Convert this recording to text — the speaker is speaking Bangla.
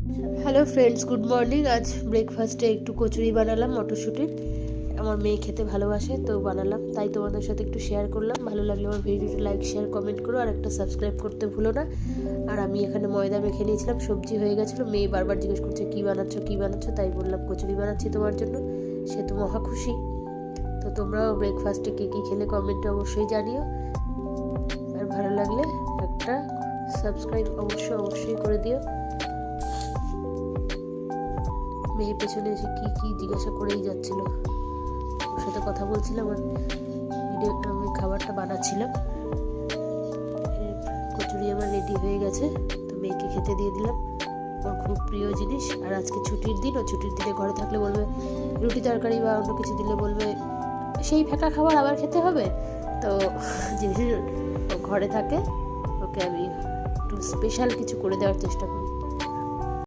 Hello friends, good morning. আজ ব্রেকফাস্টে একটু কচুরি বানালাম মটরশুঁটির। আমার মেয়ে খেতে ভালোবাসে তো বানালাম, তাই তোমাদের সাথে একটু শেয়ার করলাম। ভালো লাগলে আমার ভিডিওটা লাইক শেয়ার কমেন্ট করো, আর একটা সাবস্ক্রাইব করতে ভুলো না। আর আমি এখানে ময়দা মেখে নিয়েছিলাম, সবজি হয়ে গেছিলো। মেয়ে বারবার জিজ্ঞেস করছে কী বানাচ্ছ, তাই বললাম কচুরি বানাচ্ছি তোমার জন্য। সে তো মহা খুশি। তো তোমরাও ব্রেকফাস্টে কে কী খেলে কমেন্টে অবশ্যই জানিও। আর ভালো লাগলে একটা সাবস্ক্রাইব অবশ্যই করে দিও। মেয়ে পেছনে এসে কি জিজ্ঞাসা করেই যাচ্ছিল, ওর সাথে কথা বলছিলাম আর আমি খাবারটা বানাচ্ছিলাম। কচুরি আমার রেডি হয়ে গেছে, তো মেয়েকে খেতে দিয়ে দিলাম। ওর খুব প্রিয় জিনিস। আর আজকে ছুটির দিন, ও ছুটির দিনে ঘরে থাকলে বলবে রুটি তরকারি বা অন্য কিছু দিলে বলবে সেই ফেঁকা খাবার আবার খেতে হবে। তো যেদিন ঘরে থাকে ওকে আমি একটু স্পেশাল কিছু করে দেওয়ার চেষ্টা করি।